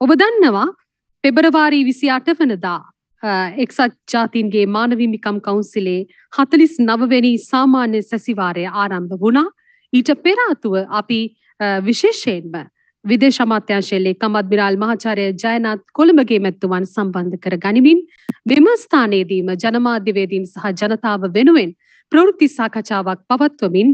ඔබ දන්නවා පෙබරවාරි 28 වෙනිදා එක්සත් ජාතීන්ගේ මානව හිමිකම් කවුන්සිලේ 49 වෙනි සාමාන්‍ය සැසිවාරය ආරම්භ වුණා. ඊට පෙර ආතුව අපි විශේෂයෙන්ම විදේශ අමාත්‍යාංශයේ ලේකම් අද්මිරාල් මහාචාර්ය ජයනාත් කොළඹගේ මැතිතුමන් සම්බන්ධ කර ගනිමින් මෙම ස්ථානයේදීම ජනමාධ්‍යවේදීන් සහ ජනතාව වෙනුවෙන් ප්‍රවෘත්ති සාකච්ඡාවක් පවත්වමින්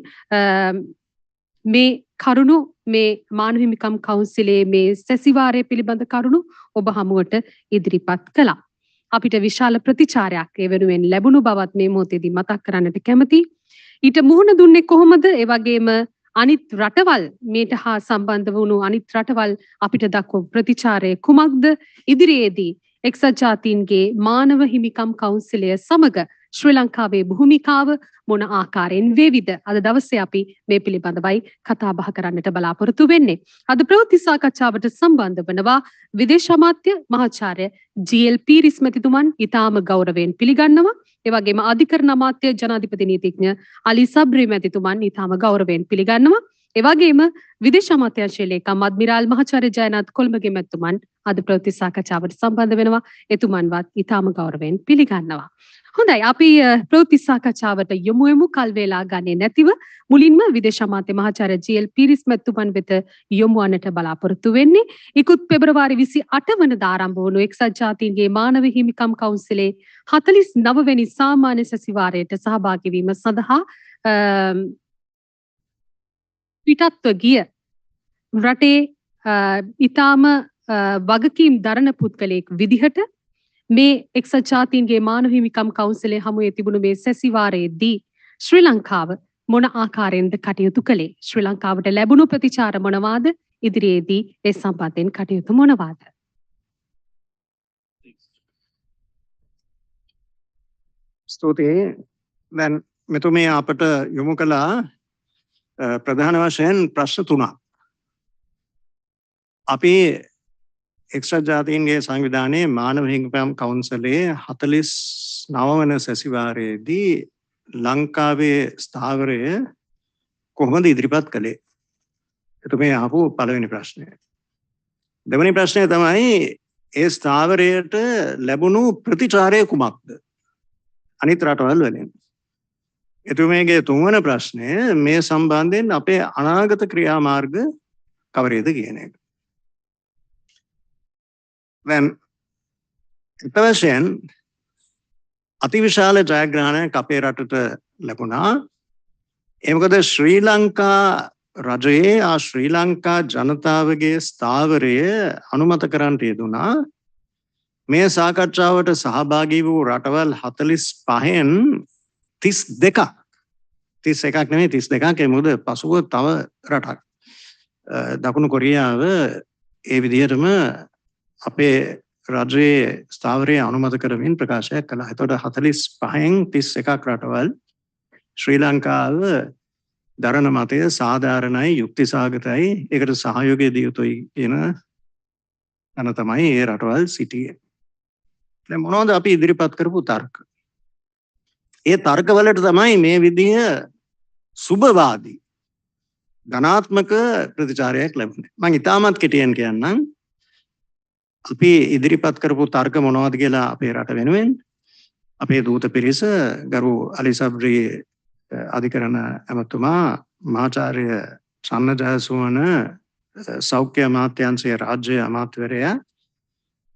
මේ කරුණු මේ මානව හිමිකම් කවුන්සිලේ මේ සැසිවාරය පිළිබඳ කරුණු ඔබ හමුවට ඉදිරිපත් කළා. අපිට විශාල ප්‍රතිචාරයක් ඒ වෙනුවෙන් ලැබුණු බවත් මේ මොහොතේදී මතක් කරන්නට කැමතියි. ඊට මුහුණ දුන්නේ කොහොමද? ඒ වගේම අනිත් රටවල් මේට හා සම්බන්ධ වුණු අනිත් රටවල් අපිට දක්වපු ප්‍රතිචාරය කුමක්ද? ඉදිරියේදී එක්සත් ජාතීන්ගේ මානව හිමිකම් කවුන්සිලය සමග ශ්‍රී ලංකාවේ භූමිකාව මොන ආකාරයෙන් වේවිද? අද දවසේ අපි මේ පිළිබඳවයි කතා බහ කරන්නට බලාපොරොත්තු වෙන්නේ. අද ප්‍රවෘත්ති සාකච්ඡාවට සම්බන්ධ වනවා විදේශ අමාත්‍ය මහාචාර්ය ජී.එල්. පීරිස් මැතිතුමන් ඉතාම ගෞරවයෙන් පිළිගන්නවා. ඒ වගේම අධිකරණ අමාත්‍ය ජනාධිපති නීතිඥ අලි සබ්රි මැතිතුමන් ඉතාම ගෞරවයෙන් පිළිගන්නවා. ඒ වගේම විදේශ අමාත්‍යාංශයේ ලේකම් අද්මිරාල් මහාචාර්ය ජයනාත් කොළඹගේ මැතිතුමන් අද ප්‍රවෘත්ති සාකච්ඡාවට සම්බන්ධ වෙනවා. එතුමන්වත් ඉතාම ගෞරවයෙන් පිළිගන්නවා. හොඳයි, අපි ප්‍රවෘත්ති සාකච්ඡාවට යොමු වෙමු. කල් වේලා ගන්නේ නැතිව මුලින්ම විදේශ අමාත්‍ය මහාචාර්ය ජී.එල්. පීරිස් මැතිතුමන් වෙත යොමු වන්නට බලාපොරොත්තු වෙන්නේ. ඉකුත් පෙබරවාරි 28 වෙනිදා ආරම්භ වුණු එක්සත් ජාතීන්ගේ මානව හිමිකම් කවුන්සිලේ 49 වෙනි සාමාන්‍ය සැසිවාරයට සහභාගී වීම සඳහා පිටත්ව ගිය රටේ ඊටාම වගකීම් දරන පුද්ගලයෙක් විදිහට මේ එක්සත් ජාතීන්ගේ මානව හිමිකම් කවුන්සිලේ හමුවේ තිබුණු මේ සැසිවාරයේදී ශ්‍රී ලංකාව මොන ආකාරයෙන්ද කටයුතු කළේ? ශ්‍රී ලංකාවට ලැබුණු ප්‍රතිචාර මොනවාද? ඉදිරියේදී ඒ සම්බන්ධයෙන් කටයුතු මොනවාද? ස්තුතියි. දැන් මෙතුමිය අපට යොමු කළා ප්‍රධාන වශයෙන් ප්‍රශ්න තුනක්. අපි එක්සත් ජාතීන්ගේ සංවිධානයේ මානව හිමිකම් කවුන්සිලේ 49 වන සැසිවාරයේදී ලංකාවේ ස්ථාවරය කොහොමද ඉදිරිපත් කළේ? එතුමිය අහපු පළවෙනි ප්‍රශ්නය. දෙවෙනි ප්‍රශ්නය තමයි ඒ ස්ථාවරයට ලැබුණු ප්‍රතිචාරය කුමක්ද? අනිත් රටවල් වලින්. එතුමියගේ තුන්වන ප්‍රශ්නය මේ සම්බන්ධයෙන් අපේ අනාගත ක්‍රියාමාර්ග කවරේද කියන එක. දැන් එත වශයෙන් අතිවිශාල ජයග්‍රහණයක් අපේ රටට ලැබුණා. ඒ මොකද ශ්‍රී ලංකා රජයේ ශ්‍රී ලංකා ජනතාවගේ ස්ථාවරය අනුමත කරන්නට යෙදුණා. මේ සාකච්ඡාවට සහභාගී වූ රටවල් 45න් 32ක් 31ක් නෙමෙයි 32ක් ඒ මොකද පසුව තව රටක් දකුණු කොරියාව ඒ විදිහටම අපේ රජයේ ස්ථාවරය අනුමත කරමින් ප්‍රකාශයක් කළා. එතකොට 45න් 31ක් රටවල් ශ්‍රී ලංකාව දරන මතය සාධාරණයි යුක්තිසහගතයි ඒකට සහයෝගය දිය යුතුයි කියන තැන තමයි ඒ රටවල් සිටියේ. දැන් මොනවද අපි ඉදිරිපත් කරපු තර්ක? ඒ තර්කවලට තමයි මේ විදිහ සුබවාදී ධනාත්මක ප්‍රතිචාරයක් ලැබුණේ. මම ඉතාමත් කෙටියෙන් කියන්නම්. අපි ඉදිරිපත් කරපු තර්ක මොනවද කියලා අපේ රට වෙනුවෙන් අපේ දූත පිරිස ගරු අලි සබ්රි අධිකරණ ඇමතුමා මහාචාර්ය චන්න ජයසුවන සෞඛ්‍ය අමාත්‍යාංශයේ රාජ්‍ය අමාත්‍යවරයා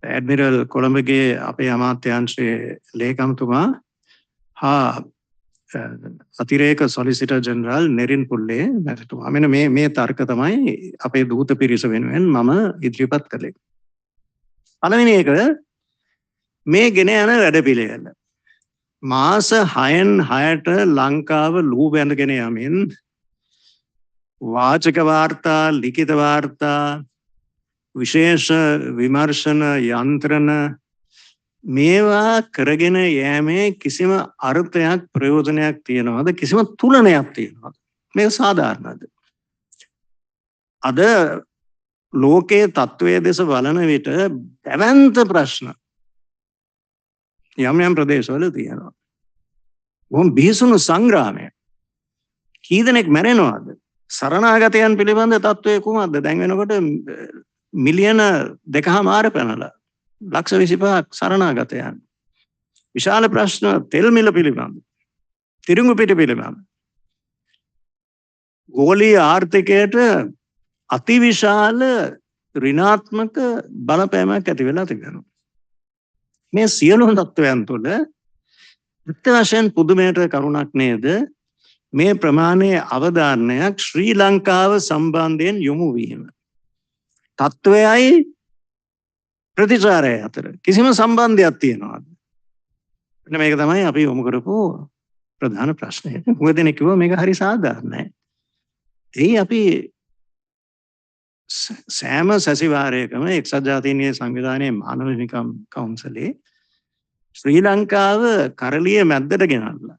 ඇඩ්මිරල් කොළඹගේ අපේ අමාත්‍යාංශයේ ලේකම්තුමා හා අතිරේක සොලිසිටර් ජෙනරල් නෙරින් පුල්ලේ මැතිතුමා. මෙන්න මේ තර්ක තමයි අපේ දූත පිරිස වෙනුවෙන් මම ඉදිරිපත් කළේ. පළවෙනි එක මේ ගෙන යන වැඩපිළිවෙල මාස 6න් 6ට ලංකාව ලූ බැඳගෙන යමින් වාචක වාර්තා, ලිඛිත වාර්තා, විශේෂ විමර්ශන යන්ත්‍රණ මේවා කරගෙන යෑමේ කිසිම අර්ථයක් ප්‍රයෝජනයක් තියනවද? කිසිම තුලනයක් තියනවද? මේක සාධාරණද? අද ලෝකයේ තත්ත්වයේ දෙස බලන විට දැවැන්ත ප්‍රශ්න යම් යම් ප්‍රදේශවල තියෙනවා. බොහොම බිහිසුණු සංග්‍රාමය. කී දෙනෙක් මැරෙනවද? සරණාගතයන් පිළිබඳ තත්ත්වය කුමක්ද? දැන් වෙනකොට මිලියන 2.5 පැනලා ලක්ෂ 25ක් සරණාගතයන්. විශාල ප්‍රශ්න තෙල් මිල පිළිබඳ, තිරිඟු පිට පිළිබඳ, ගෝලීය ආර්ථිකයට අතිවිශාල ඍණාත්මක බලපෑමක් ඇති වෙලා තිබෙනවා. මේ සියලුම තත්ත්වයන් තුළ ඇත්ත වශයෙන් පුදුමයට කරුණක් නේද මේ ප්‍රමාණයේ අවධානයක් ශ්‍රී ලංකාව සම්බන්ධයෙන් යොමු වීම. තත්ත්වයයි ප්‍රතිචාරය අතර කිසිම සම්බන්ධයක් තියෙනවද? මේක තමයි අපි යොමු කරපු ප්‍රධාන ප්‍රශ්නය. මොකද දෙනෙක් කිව්වා මේක හරි සාධාරණයි. එයි අපි සෑම සැසිවාරයකම එක්සත් ජාතීන්ගේ සංවිධානයේ මානව හිමිකම් කවුන්සලේ ශ්‍රී ලංකාව කරලිය මැද්දට ගෙනල්ලා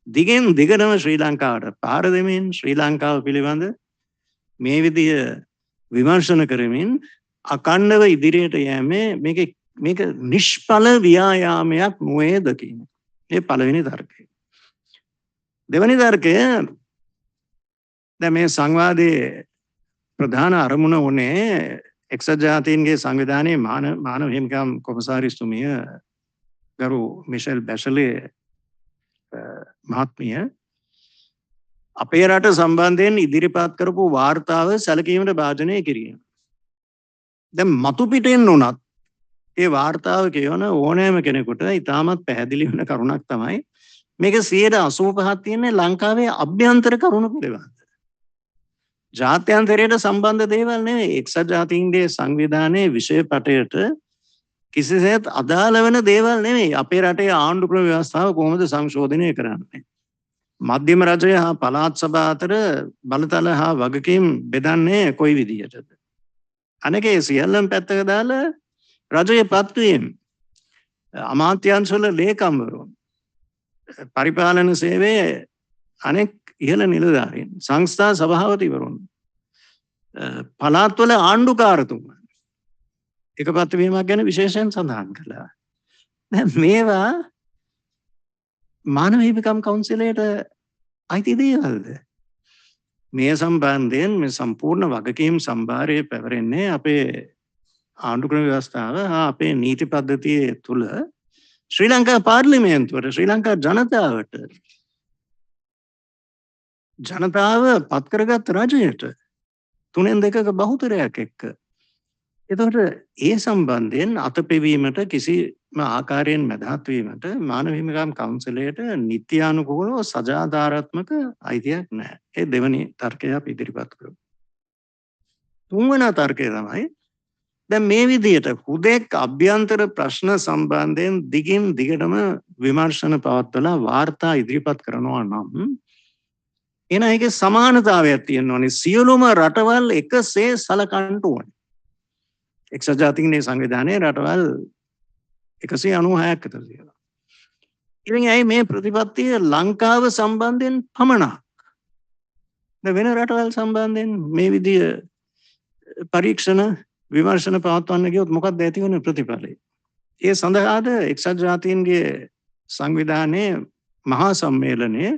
දිගෙන් දිගටම ශ්‍රී ලංකාවට පාර දෙමින් ශ්‍රී ලංකාව පිළිබඳ මේ විදිය විමර්ශන කරමින් අකණ්ඩව ඉදිරියට යෑමේ මේක නිෂ්ඵල ව්‍යායාමයක් නොවේද කියන. මේ පළවෙනි තර්කය. දෙවෙනි තර්කය දැන් මේ සංවාදයේ ප්‍රධාන අරමුණ වුණේ එක්සත් ජාතීන්ගේ සංවිධානයේ මානව හිමිකම් කොමසාරිස්තුමිය ගරු මිෂෙල් බැෂලේ මහත්මිය අපේ රට සම්බන්ධයෙන් ඉදිරිපත් කරපු වාර්තාව සැලකීමට භාජනය කිරීම. දැන් මතු පිටෙන් උනත් ඒ වාර්තාව කියවන ඕනෑම කෙනෙකුට ඉතාමත් පැහැදිලි වෙන කරුණක් තමයි මේක 85% තියෙන්නේ ලංකාවේ අභ්‍යන්තර කරුණු පිළිබඳ. ජාත්‍යන්තරයට සම්බන්ධ දේවල් නෙවෙයි. එක්සත් ජාතීන්ගේ සංවිධානයේ විෂය පටයට කිසිසේත් අදාළ වෙන දේවල් නෙවෙයි. අපේ රටේ ආණ්ඩු ක්‍රම ව්‍යවස්ථාව කොහොමද සංශෝධනය කරන්නේ? මධ්‍යම රජය හා පළාත් සභා අතර බලතල හා වගකීම් බෙදන්නේ කොයි විදිහටද? අනකේ සියල්ලම පැත්තක දාලා රජයේ පත්වීම්, අමාත්‍යාංශවල ලේකම්වරුන්, පරිපාලන සේවයේ අනෙක් ඉහළ නිලධාරීන්, සංස්ථා සභාපතිවරුන්, පළාත්වල ආණ්ඩුකාරතුමන් එක පත්වීමක් ගැන විශේෂයෙන් සඳහන් කළා. දැන් මේවා මානව හිමිකම් කවුන්සිලයට අයිති දේවල්ද? මේ සම්බන්ධයෙන් මේ සම්පූර්ණ වගකීම් සම්භාරය පැවරෙන්නේ අපේ ආණ්ඩු ක්‍රම ව්‍යවස්ථාව හා අපේ නීති පද්ධතිය තුළ ශ්‍රී ලංකා පාර්ලිමේන්තුවට, ශ්‍රී ලංකා ජනතාවට, ජනතාව පත් කරගත් රජයට 3/2 බහුතරයක් එක්ක. එතකොට ඒ සම්බන්ධයෙන් අතපෙවීමට කිසිම ආකාරයෙන් මැදහත් වීමට මානව හිමිකම් කවුන්සිලයට නිත්‍යානුකූලව සදාචාරාත්මක අයිතියක් නැහැ. ඒ දෙවැනි තර්කය අපි ඉදිරිපත් කරමු. තුන්වෙනි තර්කය තමයි දැන් මේ විදිහට හුදෙක් අභ්‍යන්තර ප්‍රශ්න සම්බන්ධයෙන් දිගින් දිගටම විමර්ශන පවත්වලා වාර්තා ඉදිරිපත් කරනවා නම් එන එකේ සමානතාවයක් තියෙනවානේ. සියලුම රටවල් එකසේ සලකන්න ඕනේ. එක්සත් ජාතීන්ගේ සංවිධානයේ රටවල් 196ක් අතර තියෙනවා. ඉතින් ඇයි මේ ප්‍රතිපත්තිය ලංකාව සම්බන්ධයෙන් පමණක් වෙන රටවල් සම්බන්ධයෙන් මේ විදිය පරීක්ෂණ විමර්ශන පවත්වන්න ගියොත් මොකක්ද ඇති වෙන ප්‍රතිඵලය? ඒ සඳහාද එක්සත් ජාතීන්ගේ සංවිධානයේ මහා සම්මේලනයේ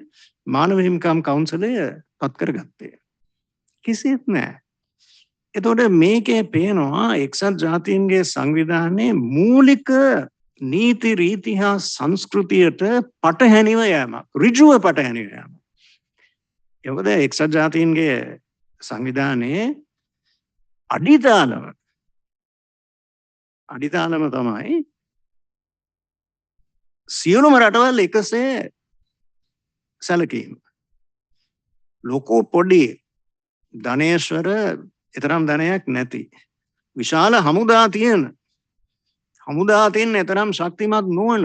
මානව හිමිකම් කවුන්සිලය පත් කරගත්තේ? කිසිත් නැහැ. එතකොට මේකේ පේනවා එක්සත් ජාතීන්ගේ සංවිධානයේ මූලික නීති රීති හා සංස්කෘතියට පටහැනිව යෑමක්, ඍජුව පටහැනිව යෑමක්. ඒකද එක්සත් ජාතීන්ගේ සංවිධානයේ අඩිතාලම තමයි සියලුම රටවල් එකසේ සැලකීම. ලොකු පොඩි ධනේශ්වර එතරම් ධනයක් නැති විශාල හමුදාතියෙන් එතරම් ශක්තිමත් නොවන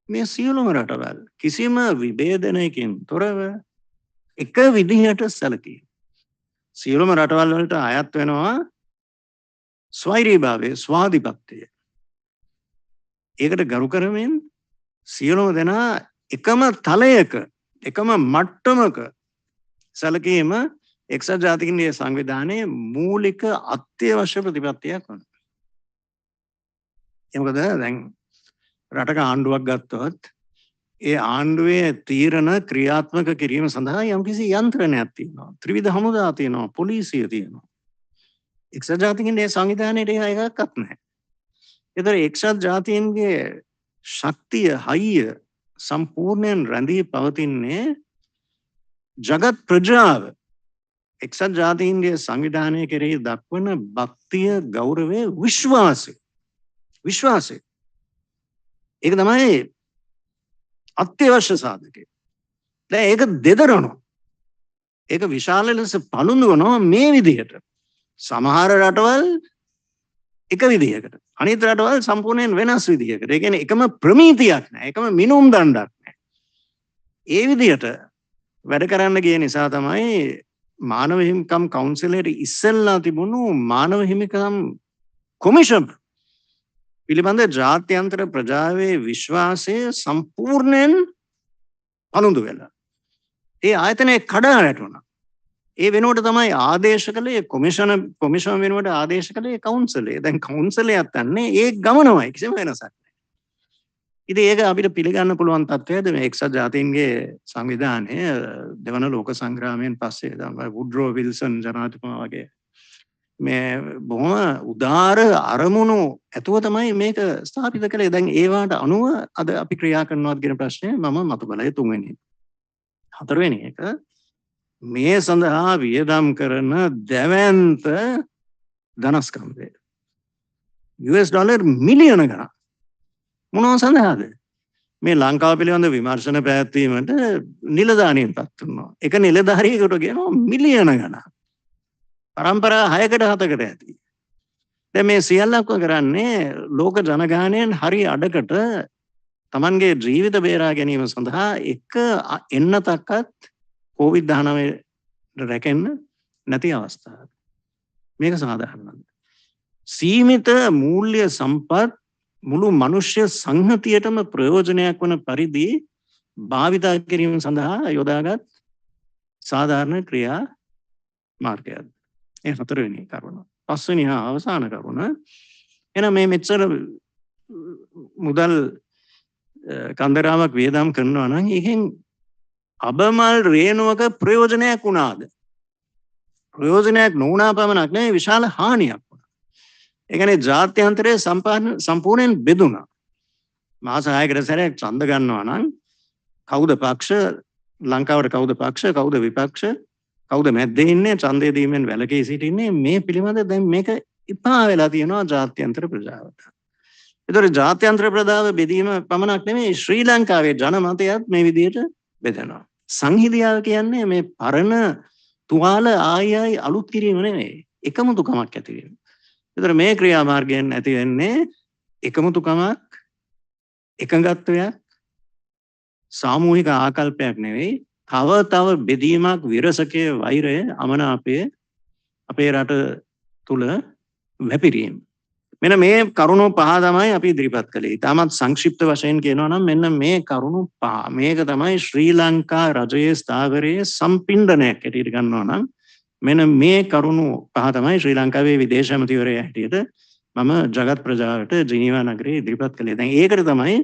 මේ සියලුම රටවල් කිසිම විභේදනයකින් තොරව එක විදිහට සැලකීම. සියලුම රටවල් වලට අයත් වෙනවා ස්වෛරීභාවය, ස්වාධිපත්‍යය. ඒකට ගරු කරමින් සියලුම දෙනා එකම තලයක, එකම මට්ටමක සැලකීම එක්සත් ජාතීන්ගේ සංවිධානයේ මූලික අත්‍යවශ්‍ය ප්‍රතිපත්තියක් වුණා. ඒ මොකද දැන් රටක ආණ්ඩුවක් ගත්තොත් ඒ ආණ්ඩුවේ තීරණ ක්‍රියාත්මක කිරීම සඳහා යම්කිසි යන්ත්‍රණයක් තියෙනවා. ත්‍රිවිධ හමුදා තියෙනවා, පොලිසිය තියෙනවා. එක්සත් ජාතීන්ගේ සංවිධානයට එකක්වත් නැහැ. ඒතර එක්සත් ජාතීන්ගේ ශක්තිය හයිය සම්පූර්ණයෙන් රැඳී පවතින්නේ ජගත් ප්‍රජාව එක්සත් ජාතීන්ගේ සංවිධානය කෙරෙහි දක්වන භක්තිය ගෞරවය විශ්වාසය ඒක තමයි අත්‍යවශ්‍ය සාධකය. දැන් ඒක දෙදරනවා. ඒක විශාල ලෙස පළුඳුවනවා මේ විදිහට. සමහර රටවල් එක විදිහකට. අනිත් රටවල් සම්පූර්ණයෙන් වෙනස් විදිහකට. ඒ කියන්නේ එකම ප්‍රමීතියක් නැහැ. එකම මිනුම් දණ්ඩක් නැහැ. ඒ විදිහට වැඩ කරන්න ගිය නිසා තමයි මානව හිමිකම් කවුන්සිලයට ඉස්සෙල්ලා තිබුණු මානව හිමිකම් කොමිෂන් පිළිබඳ ජාත්‍යන්තර ප්‍රජාවේ විශ්වාසය සම්පූර්ණයෙන් පළුඳු වෙලා. ඒ ආයතනය කඩා වැටුණා. ඒ වෙනුවට තමයි ආදේශ කළේ කොමිෂන් වෙනුවට ආදේශ කළේ කවුන්සලය. දැන් කවුන්සලයක් යන්නේ ඒ ගමනමයි කිසිම වෙනසක් නැහැ. ඉතින් ඒක අපිට පිළිගන්න පුළුවන් තත්ත්වයද මේ එක්සත් ජාතීන්ගේ සංවිධානය දෙවන ලෝක සංග්‍රාමයෙන් පස්සේ තමයි වුඩ්රෝ විල්සන් ජනාධිපතිතුමා වගේ මේ බොහොම උදාර අරමුණු ඇතුව තමයි මේක ස්ථාපිත කළේ. දැන් ඒවට අනුව අද අපි ක්‍රියා කරනවාද කියන ප්‍රශ්නය මම මතු කළේ තුන්වෙනි. හතරවෙනි එක මේ සඳහා වියදම් කරන දැවැන්ත ධනස්කන්ධය $$ මිලියන ගණන් මොනවා සඳහාද? මේ ලංකාව පිළිබඳ විමර්ශන පැවැත්වීමට නිලධාරියෙන් පත් වෙනවා. එක නිලධාරියෙකුට කියනවා මිලියන ගණන්. පරම්පරා 6කට 7කට ඇති. දැන් මේ සියල්ලක්ම කරන්නේ ලෝක ජනගහනයෙන් හරි අඩකට Tamanගේ ජීවිත බේරා ගැනීම සඳහා එක එන්නතක්වත් COVID-19 රැකෙන්න නැති අවස්ථාවක්. මේක සාධාරණද? සීමිත මූල්‍ය සම්පත් මුළු මනුෂ්‍ය සංහතියටම ප්‍රයෝජනයක් වන පරිදි භාවිතා කිරීම සඳහා යොදාගත් සාධාරණ ක්‍රියා මාර්ගයක්ද? ඒ හතරවෙනි කරුණ. පස්වෙනි හා අවසාන කරුණ. එහෙනම් මේ මෙච්චර මුදල් කන්දරාවක් වියදම් කරනවා නම් ඒකෙන් අබමල් රේණුවක ප්‍රයෝජනයක් වුණාද? ප්‍රයෝජනයක් නොවුණා පමණක් නෙවෙයි විශාල හානියක් වුණා. ඒ කියන්නේ ජාත්‍යන්තරයේ සම්පූර්ණයෙන් බෙදුණා. මාස 6කට සැරයක් ඡන්ද ගන්නවා නම් කවුද පක්ෂ ලංකාවට කවුද පක්ෂ කවුද විපක්ෂ කවුද මැද්දේ ඉන්නේ ඡන්දය දීමෙන් වැළකී සිටින්නේ මේ පිළිබඳ දැන් මේක ඉපා වෙලා තියෙනවා ජාත්‍යන්තර ප්‍රජාවට. ඒතර ජාත්‍යන්තර ප්‍රජාව බෙදීම පමණක් නෙමෙයි ශ්‍රී ලංකාවේ ජනමතයත් මේ විදිහට බෙදෙනවා. සංහිඳියාව කියන්නේ මේ පරණ තුවාල ආයයි අලුත් කිරීම නෙමෙයි එකමුතුකමක් ඇති වීම. ඒතර මේ ක්‍රියාමාර්ගයෙන් ඇති වෙන්නේ එකමුතුකමක් එකඟත්වයක් සාමූහික ආකල්පයක් නෙවෙයි තව බෙදීමක් විරසකයේ වෛරය අමනාපය අපේ රට තුල වැපිරීම. මෙන්න මේ කරුණු පහ තමයි අපි ඉදිරිපත් කළේ. ඊටමත් සංක්ෂිප්ත වශයෙන් කියනවා නම් මෙන්න මේ කරුණු පහ. මේක තමයි ශ්‍රී ලංකා රජයේ ස්ථාවරයේ සම්පින්ඩනයක් හැටියට ගන්නවා නම් මෙන්න මේ කරුණු පහ තමයි ශ්‍රී ලංකාවේ විදේශ ඇමතිවරයා හැටියට මම ජගත් ප්‍රජාවට ජිනීවා නගරයේ ඉදිරිපත් කළේ. දැන් ඒකට තමයි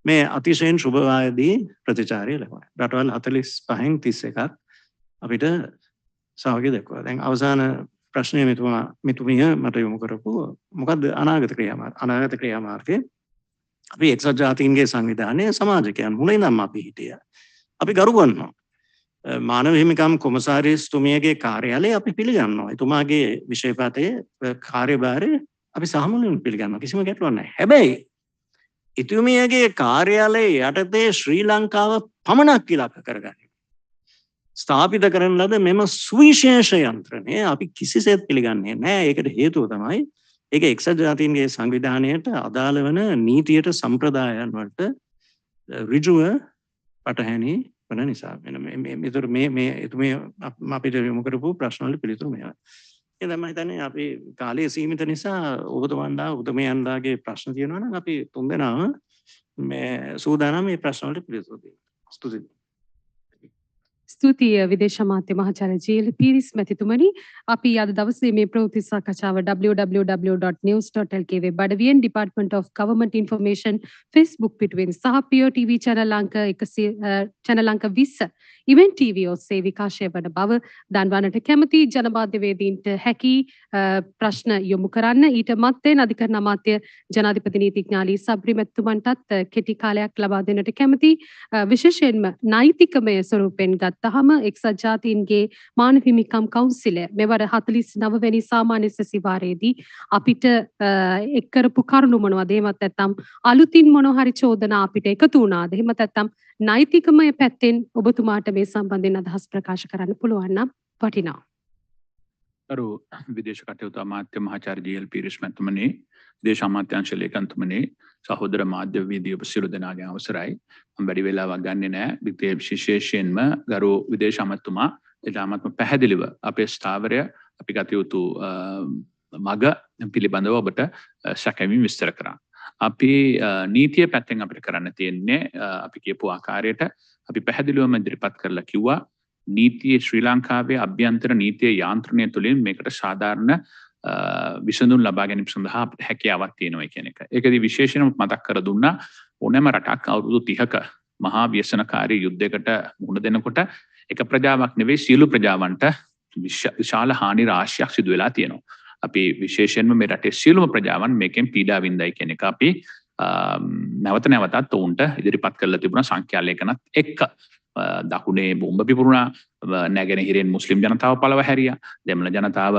මේ අතිශයින් සුභවාදී ප්‍රතිචාරය ලැබුණා. රටවල් 45න් 31ක් අපිට සහයෝගය දක්වනවා. දැන් අවසාන ප්‍රශ්නය මෙතුමිය මට යොමු කරපු මොකද්ද අනාගත ක්‍රියාමාර්ගය? අපි එක්සත් ජාතීන්ගේ සංවිධානයේ සමාජිකයන් මුලින් ඉඳන්ම අපි හිටියා. අපි ගරු කරනවා. මානව හිමිකම් කොමසාරිස්තුමියගේ කාර්යාලය අපි පිළිගන්නවා. එතුමාගේ විෂයපතේ කාර්යභාරය අපි සාමුලින් පිළිගන්නවා. කිසිම ගැටලුවක් නැහැ. හැබැයි එතුමියගේ කාර්යාලයේ යටතේ ශ්‍රී ලංකාව පමණක් ඉලක්ක කරගන්න. ස්ථාපිත කරන ලද මෙම සුවිශේෂ යන්ත්‍රණය අපි කිසිසේත් පිළිගන්නේ නැහැ. ඒකට හේතුව තමයි ඒක එක්සත් ජාතීන්ගේ සංවිධානයට අදාළ වන නීතියට සම්ප්‍රදායන් වලට ඍජුව පටහැනි වන නිසා. මේ එතුමිය අපිට යොමු කරපු ප්‍රශ්න වල පිළිතුරු මෙයා. ඒ තමයි හිතන්නේ අපි කාලය සීමිත නිසා උදමයන්ලාගේ ප්‍රශ්න තියෙනවා නම් අපි තුන්දෙනාම මේ සූදානම් මේ ප්‍රශ්න වලට පිළිතුරු දෙන්න. ස්තුතියි. ස්තුතියි විදේශ අමාත්‍ය මහාචාර්ය ජී.එල්. පීරිස් මැතිතුමනි. අපි අද දවසේ මේ ප්‍රවෘත්ති සාකච්ඡාව www.news.lk වෙබ් අඩවියෙන් Department of Government Information Facebook පිටුවෙන් සහ පියෝ TV channel අංක 20 Event TV ඔස්සේ විකාශය වන බව දන්වන්නට කැමති ජනමාධ්‍යවේදීන්ට හැකි ප්‍රශ්න යොමු කරන්න. ඊට මත්තෙන් අධිකරණ අමාත්‍ය ජනාධිපති නීතිඥාලී සබ්රි මැතිතුමන්ටත් කෙටි කාලයක් ලබා දෙන්නට කැමති. විශේෂයෙන්ම නෛතිකමය ස්වරූපෙන් ගත්තහම එක්සත් ජාතීන්ගේ මානව හිමිකම් කවුන්සිලය මෙවර 49 වෙනි සාමාන්‍ය සැසිවාරයේදී අපිට එක් කරපු කරුණු මොනවද? එහෙමත් නැත්නම් අලුතින් මොන හරි චෝදනා අපිට එකතු වුණාද? එහෙමත් නැත්නම් නෛතිකමය පැත්තෙන් ඔබතුමාට මේ සම්බන්ධයෙන් අදහස් ප්‍රකාශ කරන්න පුළුවන් නම් වටිනවා. අරු විදේශ කටයුතු අමාත්‍ය මහාචාර්ය ජී.එල්. පීරිස් මැතිතුමනි, දේශ අමාත්‍යාංශ ලේකම්තුමනි, සහෝදර මාධ්‍යවේදී ඔබ සියලු දෙනාගේ අවසරයි. මම වැඩි වේලාවක් ගන්නෙ නෑ. විශේෂයෙන්ම ගරු විදේශ අමාත්‍යතුමා ඊටාත්ම පැහැදිලිව අපේ ස්ථාවරය අපි ගත යුතු මග පිළිබඳව ඔබට සැකැවින් විස්තර කරා. අපි නීතිය පැත්තෙන් අපිට කරන්න තියෙන්නේ අපි කියපු ආකාරයට අපි පැහැදිලිවම ඉදිරිපත් කරලා කිව්වා නීතියේ ශ්‍රී ලංකාවේ අභ්‍යන්තර නීතිය යාන්ත්‍රණය තුළින් මේකට සාධාරණ විසඳුම් ලබා ගැනීම සඳහා අපිට හැකියාවක් තියෙනවා කියන එක. ඒකදී විශේෂයෙන්ම මතක් කර දුන්නා ඕනෑම රටක් අවුරුදු 30ක මහා ව්‍යසනකාරී යුද්ධයකට මුහුණ දෙනකොට එක ප්‍රජාවක් නෙවෙයි සියලු ප්‍රජාවන්ට විශාල හානි රාශියක් සිදු වෙලා තියෙනවා. අපි විශේෂයෙන්ම මේ රටේ සියලුම ප්‍රජාවන් මේකෙන් පීඩා විඳයි කියන එක අපි නැවත නැවතත් ඔවුන්ට ඉදිරිපත් කරලා තිබුණා සංඛ්‍යා ලේඛනත් එක්ක. දකුණේ බෝම්බ පිපුරුණා, නැගෙනහිරෙන් මුස්ලිම් ජනතාව පළව හැරියා, දෙමළ ජනතාව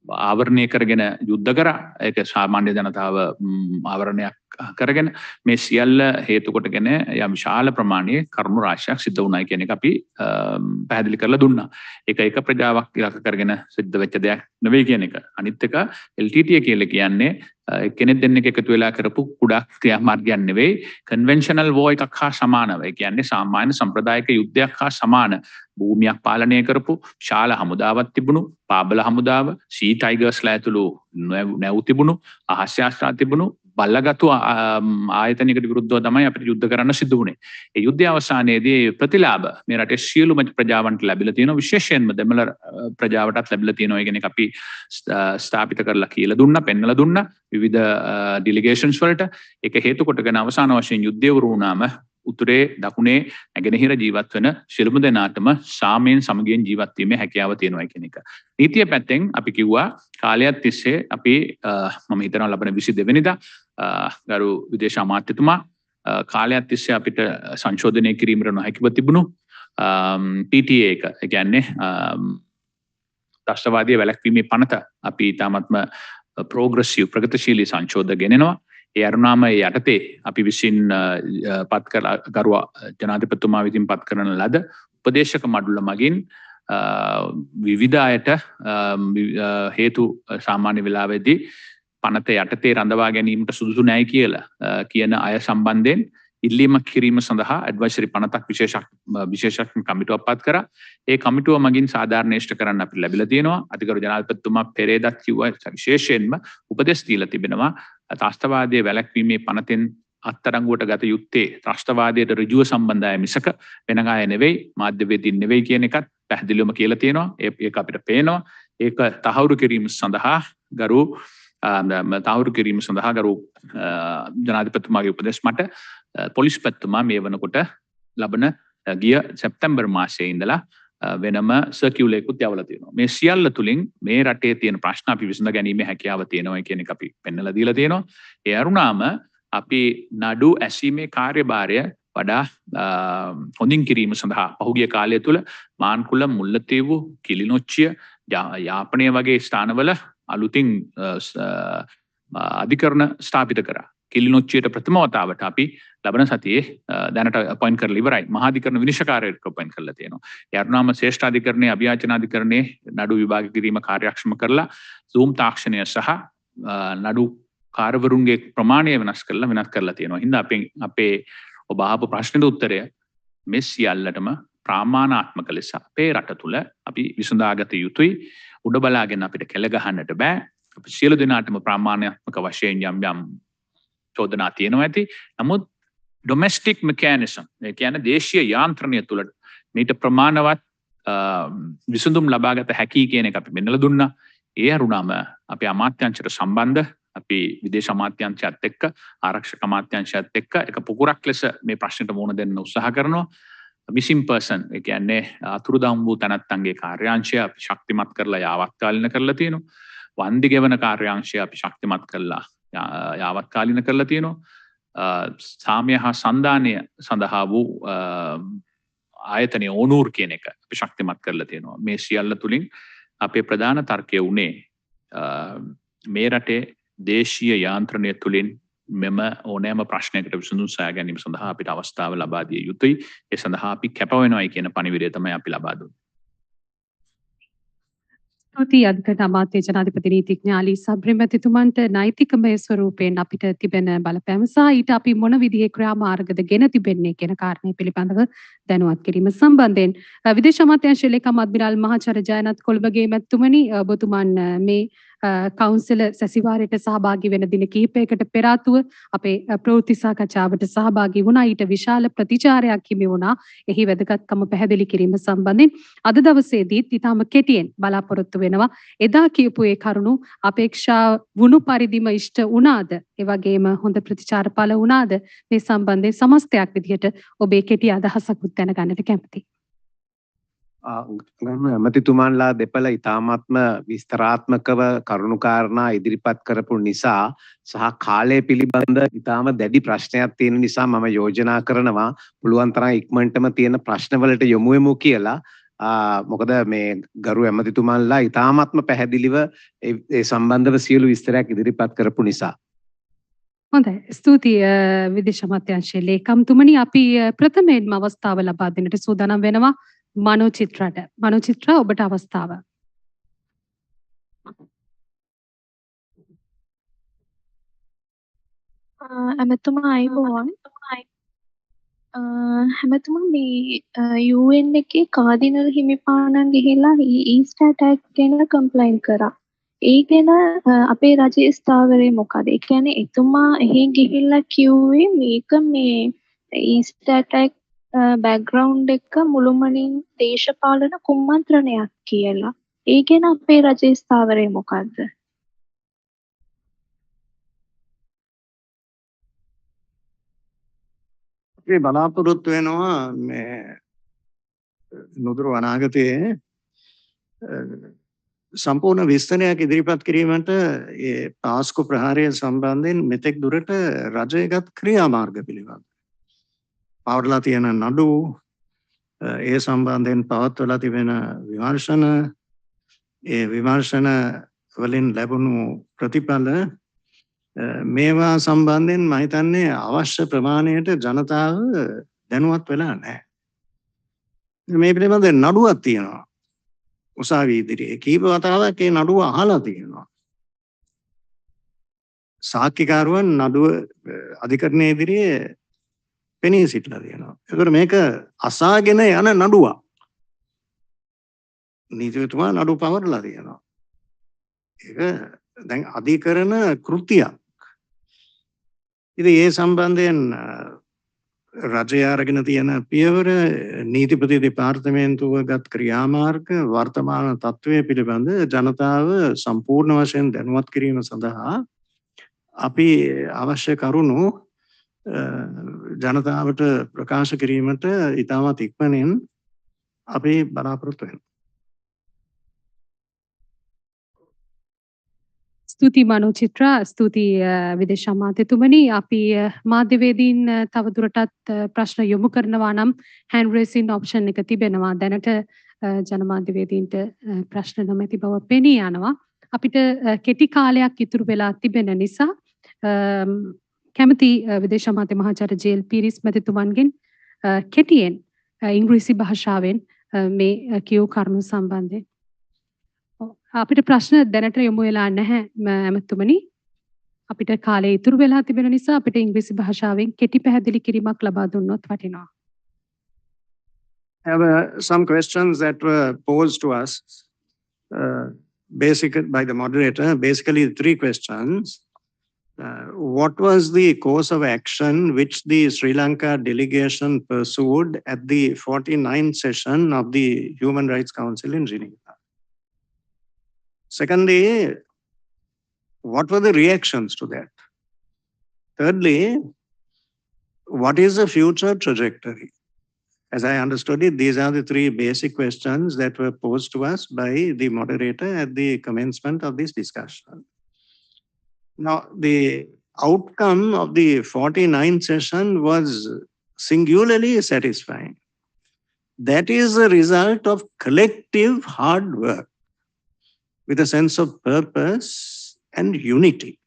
ආවරණය කරගෙන යුද්ධ කරා. ඒක සාමාන්‍ය ජනතාව ආවරණයක් කරගෙන මේ සියල්ල හේතු කොටගෙන යම් විශාල ප්‍රමාණයේ කරුණු රාශියක් සිද්ධ වුණා කියන එක අපි පැහැදිලි කරලා දුන්නා. ඒක එක ප්‍රජාවක් ඉලක්ක කරගෙන සිද්ධ වෙච්ච දෙයක් නෙවෙයි කියන එක. අනිත් එක LTT කියලා කියන්නේ කෙනෙක් දෙන්නෙක් එකතු වෙලා කරපු කුඩා ක්‍රියාමාර්ගයක් නෙවෙයි, කන්වෙන්ෂනල් වෝ එකක් හා සමානව. ඒ කියන්නේ සාමාන්‍ය සම්ප්‍රදායික යුද්ධයක් හා සමාන භූමියක් පාලනය කරපු ශාල හමුදාවක් තිබුණු, පාබල හමුදාව, සී ටයිගර්ස්ලා ඇතුළු නැව් තිබුණු, අහස් යාත්‍රා තිබුණු බල්ලගත්තු ආයතනයකට විරුද්ධව තමයි අපිට යුද්ධ කරන්න සිදු වුණේ. ඒ යුද්ධය අවසානයේදී ප්‍රතිලාභ මේ රටේ සියලුම ප්‍රජාවන්ට ලැබිලා තියෙනවා. විශේෂයෙන්ම දෙමළ ප්‍රජාවටත් ලැබිලා තියෙනවා. ඒ කියන්නේ අපි ස්ථාපිත කරලා කියලා දුන්නා, පෙන්නලා දුන්නා විවිධ ඩෙලිගේෂන්ස් වලට. ඒක හේතු කොටගෙන අවසාන වශයෙන් යුද්ධය වුරු වුණාම උතුරේ දකුණේ නැගෙනහිර ජීවත් වෙන සියලුම දෙනාටම සාමයෙන් සමගියෙන් ජීවත් වීමේ හැකියාව තියෙනවා කියන එක. නීතිය පැත්තෙන් අපි කිව්වා කාලයක් තිස්සේ අපි මම හිතනවා ලබන 22 වෙනිදා ගරු විදේශ අමාත්‍යතුමා කාලයක් තිස්සේ අපිට සංශෝධනය කිරීමට නොහැකිව තිබුණු PTA එක. ඒ කියන්නේ ත්‍රස්තවාදී වැළැක්වීමේ පනත අපි ඊටාත්ම ප්‍රෝග්‍රෙසිව් ප්‍රගතිශීලී සංශෝධන ගෙනෙනවා. ඒ අරුණාම ඒ යටතේ අපි විසින් පත් කර ගරු ජනාධිපතිතුමා විසින් පත් කරන ලද උපදේශක මඩුල්ල මගින් විවිධ අයට හේතු සාමාන්‍ය වෙලාවේදී පනත යටතේ රඳවා ගැනීමට සුදුසු නැහැ කියලා කියන අය සම්බන්ධයෙන් ඉල්ලීමක් කිරීම සඳහා ඇඩ්වයිසරි පනතක් විශේෂඥ කමිටුවක් පත් කරා. ඒ කමිටුව මගින් සාධාරණේෂ්ඨ කරන්න අපිට ලැබිලා තියෙනවා. අධිකරු ජනාධිපතිතුමා පෙරේදත් කිව්වා විශේෂයෙන්ම උපදෙස් දීලා තිබෙනවා. ත්‍රස්තවාදයේ වැළැක්වීමේ පනතෙන් අත්අඩංගුවට ගත යුත්තේ ත්‍රස්තවාදයට ඍජුව සම්බන්ධය මිසක වෙන අය නෙවෙයි, මාධ්‍යවේදීන් නෙවෙයි කියන එකත් පැහැදිලිවම කියලා තියෙනවා. ඒක අපිට පේනවා. ඒක තහවුරු කිරීම සඳහා ගරු ජනාධිපතිතුමාගේ උපදෙස් මට පොලිස් පැතුමා මේ වනකොට ලබන ගිය සැප්තැම්බර් මාසයේ ඉඳලා වෙනම සර්කියුලේකුත් යවලා තියෙනවා. මේ සියල්ල තුලින් මේ රටේ තියෙන ප්‍රශ්න අපි විසඳ ගැනීමේ හැකියාව තියෙනවා කියන එක අපි පෙන්වලා දීලා තියෙනවා. ඒ අරුණාම අපි නඩු ඇසීමේ කාර්යභාරය වඩා හොඳින් කිරීම සඳහා පහුගිය කාලය තුල මාන්කුල, මුල්ලතීවු, කිලිනොච්චිය, යාපනය වගේ ස්ථානවල අලුතින් අධිකරණ ස්ථාපිත කරා. කිලිනොච්චියට ප්‍රථම වතාවට අපි ලබන සතියේ දැනට අපොයින්ට් කරලා ඉවරයි. මහාධිකරණ විනිශ්චයකාරයෙක් අපොයින්ට් කරලා තියෙනවා. ඒ අරුණාම ශ්‍රේෂ්ඨ අධිකරණයේ අභියාචනාධිකරණයේ නඩු විභාග කිරීම කාර්යක්ෂම කරලා Zoom තාක්ෂණය සහ නඩු කාර්යවරුන්ගේ ප්‍රමාණය වෙනස් කරලා තියෙනවා. හින්දා අපේ ඔබ අහපු ප්‍රශ්නෙට උත්තරය මේ සියල්ලටම ප්‍රාමාණාත්මක ලෙස අපේ රට තුල අපි විසඳාගත යුතුයි. උඩ බලාගෙන අපිට කෙල ගහන්නට බෑ. අපි සියලු දෙනාටම ප්‍රාමාණාත්මක වශයෙන් යම් චෝදනා තියෙනවා ඇති. නමුත් ඩොමෙස්ටික් මෙකෑනිසම් ඒ කියන්නේ දේශීය යාන්ත්‍රණය තුළට මීට ප්‍රමාණවත් විසඳුම් ලබාගත හැකි කියන එක අපි පෙන්නලා දුන්නා. ඒ අරුණම අපි අමාත්‍යංශයට සම්බන්ධ අපි විදේශ අමාත්‍යංශයත් එක්ක ආරක්ෂක අමාත්‍යංශයත් එක්ක එක පුකුරක් ලෙස මේ ප්‍රශ්නෙට මුහුණ දෙන්න උත්සාහ කරනවා. මිසින් පර්සන් ඒ කියන්නේ අතුරුදම් වූ තැනැත්තන්ගේ කාර්යාංශය අපි ශක්තිමත් කරලා යාවත්කාලින කරලා තියෙනවා. වන්දි ගෙවන කාර්යාංශය අපි ශක්තිමත් කරලා යාවත්කාලින කරලා තියෙනවා. සාමය හා සන්ධානය සඳහා වූ ආයතනය ඕනූර් කියන එක අපි ශක්තිමත් කරලා තියෙනවා. මේ සියල්ල තුලින් අපේ ප්‍රධාන තර්කය වුණේ මේ රටේ දේශීය යාන්ත්‍රණය තුලින් මෙම ඕනෑම ප්‍රශ්නයකට විසඳුම් සොයා ගැනීම සඳහා අපිට අවස්ථාව ලබා දිය යුතුයි. ඒ සඳහා අපි කැප වෙනවයි කියන පණිවිඩය තමයි අපි ලබා දුන්නේ. ස්තුතියි අධිකරණ අමාත්‍ය ජනාධිපති නීතිඥ අලීසා බ්‍රෙමැතිතුමන්ට නෛතිකමය ස්වරූපයෙන් අපිට තිබෙන බලපෑම සහ ඊට අපි මොන විදිහේ ක්‍රියාමාර්ගද ගෙන තිබෙන්නේ කියන කාරණය පිළිබඳව දැනුවත් කිරීම සම්බන්ධයෙන් විදේශ අමාත්‍යාංශ ලේකම් අද්මිරාල් මහාචාර්ය ජයනත් කොළඹගේ මැතිතුමනි ඔබතුමන් මේ කවුන්සිල සැසිවාරයට සහභාගී වෙන දින කිහිපයකට පෙර ආතුව අපේ ප්‍රවෘත්ති සාකච්ඡාවට සහභාගී වුණා. ඊට විශාල ප්‍රතිචාරයක් හිමි වුණා. එහි වැදගත්කම පැහැදිලි කිරීම සම්බන්ධයෙන් අද දවසේදීත් ඊටම කෙටියෙන් බලාපොරොත්තු වෙනවා. එදා කියපු ඒ කරුණු අපේක්ෂා වුණු පරිදිම ඉෂ්ට වුණාද? ඒ වගේම හොඳ ප්‍රතිචාර පළ වුණාද? මේ සම්බන්ධයෙන් සමස්තයක් විදිහට ඔබේ කෙටි අදහසකුත් දැනගන්නට කැමතියි. ඇමතිතුමන්ලා දෙපළ ඉතාමත්ම විස්තරාත්මකව කරුණුකාරණා ඉදිරිපත් කරපු නිසා සහ කාලය පිළිබඳ ඉතාම දැඩි ප්‍රශ්නයක් තියෙන නිසා මම යෝජනා කරනවා පුළුවන් තරම් ඉක්මනටම තියෙන ප්‍රශ්නවලට යොමු වෙමු කියලා. මොකද මේ ගරු ඇමතිතුමන්ලා ඉතාමත්ම පැහැදිලිව ඒ සම්බන්ධව සියලු විස්තරයක් ඉදිරිපත් කරපු නිසා. හොඳයි ස්තුතියි විදේශ අමාත්‍යාංශයේ ලේකම්තුමනි අපි ප්‍රථමයෙන්ම අවස්ථාව ලබා දෙන්නට සූදානම් වෙනවා මනෝචිත්‍රට. මනෝචිත්‍ර ඔබට අවස්ථාව. ඇමතුමා අයිබෝවන්. හැමතුමා මේ UN එකේ කාදිනල් හිමිපාණන් ගිහිල්ලා ඊස්ට් ඇටැක් ගැන කම්ප්ලයින්ට් කරා. ඒ ගැන අපේ රජයේ ස්ථාවරය මොකද? ඒ කියන්නේ එතුමා එහි ගිහිල්ලා කිව්වේ මේක මේ ඊස්ට් ඇටැක් බෑග්ග්‍රවුන්ඩ් එක මුළුමනින් දේශපාලන කුමන්ත්‍රණයක් කියලා. ඒ ගැන අපේ රජයේ ස්ථාවරය මොකද්ද? අපි බලාපොරොත්තු වෙනවා මේ නුදුරු අනාගතයේ සම්පූර්ණ විස්තරයක් ඉදිරිපත් කිරීමට ඒ පාස්කු ප්‍රහාරය සම්බන්ධයෙන් මෙතෙක් දුරට රජයගත් ක්‍රියාමාර්ග පිළිබඳ පවර්ලා තියෙන නඩු ඒ සම්බන්ධයෙන් පවත්වලා තිබෙන විමර්ශන ඒ විමර්ශන වලින් ලැබුණු ප්‍රතිඵල මේවා සම්බන්ධයෙන් මම හිතන්නේ අවශ්‍ය ප්‍රමාණයට ජනතාව දැනුවත් වෙලා නැහැ. මේ පිළිබඳ නඩුවක් තියෙනවා. උසාවි ඉදිරියේ කීප වතාවක් ඒ නඩුව අහලා තියෙනවා. සාක්ෂිකාරුවන් නඩුව අධිකරණයේ ඉදිරියේ පෙනී සිටලා තියෙනවා. ඒකට මේක අසාගෙන යන නඩුවක්. නීතිතුමා නඩු පවරලා තියෙනවා. ඒක දැන් අධිකරණ කෘතියක්. ඉතින් ඒ සම්බන්ධයෙන් රජය අරගෙන තියෙන පියවර නීතිපති දෙපාර්තමේන්තුව ගත් ක්‍රියාමාර්ග වර්තමාන තත්ත්වය පිළිබඳ ජනතාව සම්පූර්ණ වශයෙන් දැනුවත් කිරීම සඳහා අපි අවශ්‍ය කරුණු ජනතාවට ප්‍රකාශ කිරීමට ඉතාමත් ඉක්මනින් අපි බලාපොරොත්තු වෙනවා. ස්තුතියි මනෝචිත්‍ර, ස්තුතියි විදේශ අමාත්‍යතුමනි. අපි මාධ්‍යවේදීන් තවදුරටත් ප්‍රශ්න යොමු කරනවා නම් hand raising option එක තිබෙනවා. දැනට ජනමාධ්‍යවේදීන්ට ප්‍රශ්න නොමැති බව පෙනී යනවා. අපිට කෙටි කාලයක් ඉතුරු වෙලා තිබෙන නිසා කැමති විදේශ අමාත්‍ය මහාචාර්ය ජේ.එල්. පීරිස් මැතිතුමන්ගෙන් කෙටියෙන් ඉංග්‍රීසි භාෂාවෙන් මේ කියූ කරුණු සම්බන්ධයෙන් අපිට ප්‍රශ්න දැනට යොමු වෙලා නැහැ ඇමතුමනි. අපිට කාලය ඉතුරු වෙලා තිබෙන නිසා අපිට ඉංග්‍රීසි භාෂාවෙන් කෙටි පැහැදිලි කිරීමක් ලබා දුන්නොත් වටිනවා. Have some questions that were posed to us by the moderator. Basically, 3 questions. what was the course of action which the Sri Lanka delegation pursued at the 49th session of the Human Rights Council in Geneva? Secondly, what were the reactions to that? Thirdly, what is the future trajectory? As I understood it, these are the three basic questions that were posed to us by the moderator at the commencement of this discussion. Now, the outcome of the 49th session was singularly satisfying. That is a result of collective hard work with a sense of purpose and unity.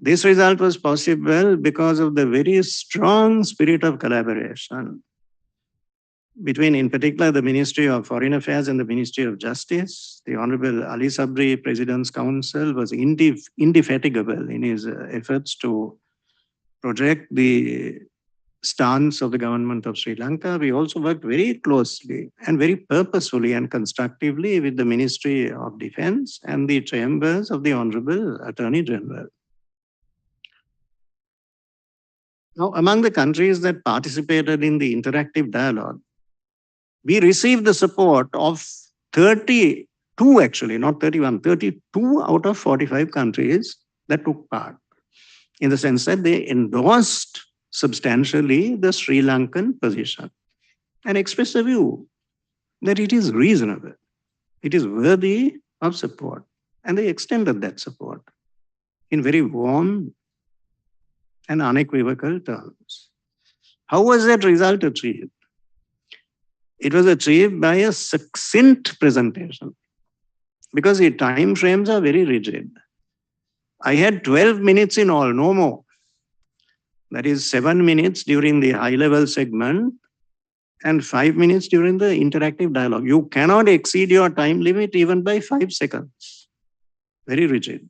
This result was possible because of the very strong spirit of collaboration between, in particular, the Ministry of Foreign Affairs and the Ministry of Justice. The Honorable Ali Sabri, President's Counsel, was indefatigable in his efforts to project the stance of the government of Sri Lanka. We also worked very closely and very purposefully and constructively with the Ministry of Defense and the chambers of the Honorable Attorney General. Now, among the countries that participated in the interactive dialogue, we received the support of 32, actually, not 31, 32 out of 45 countries that took part, in the sense that they endorsed substantially the Sri Lankan position and expressed a view that it is reasonable, it is worthy of support. And they extended that support in very warm and unequivocal terms. How was that result achieved? It was achieved by a succinct presentation because the time frames are very rigid. I had 12 minutes in all, no more. That is 7 minutes during the high-level segment and 5 minutes during the interactive dialogue. You cannot exceed your time limit even by 5 seconds. Very rigid.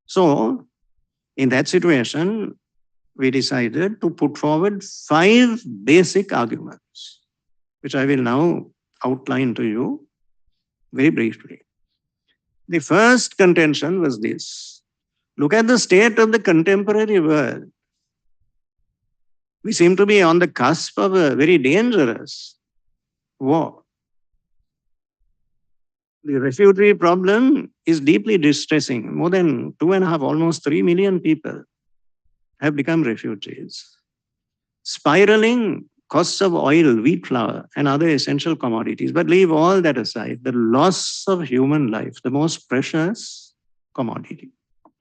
So, in that situation, we decided to put forward 5 basic arguments, which I will now outline to you very briefly. The first contention was this. Look at the state of the contemporary world. We seem to be on the cusp of a very dangerous war. The refugee problem is deeply distressing. More than 2.5, almost 3 million people have become refugees. Spiraling costs of oil, wheat flour, and other essential commodities. But leave all that aside, the loss of human life, the most precious commodity.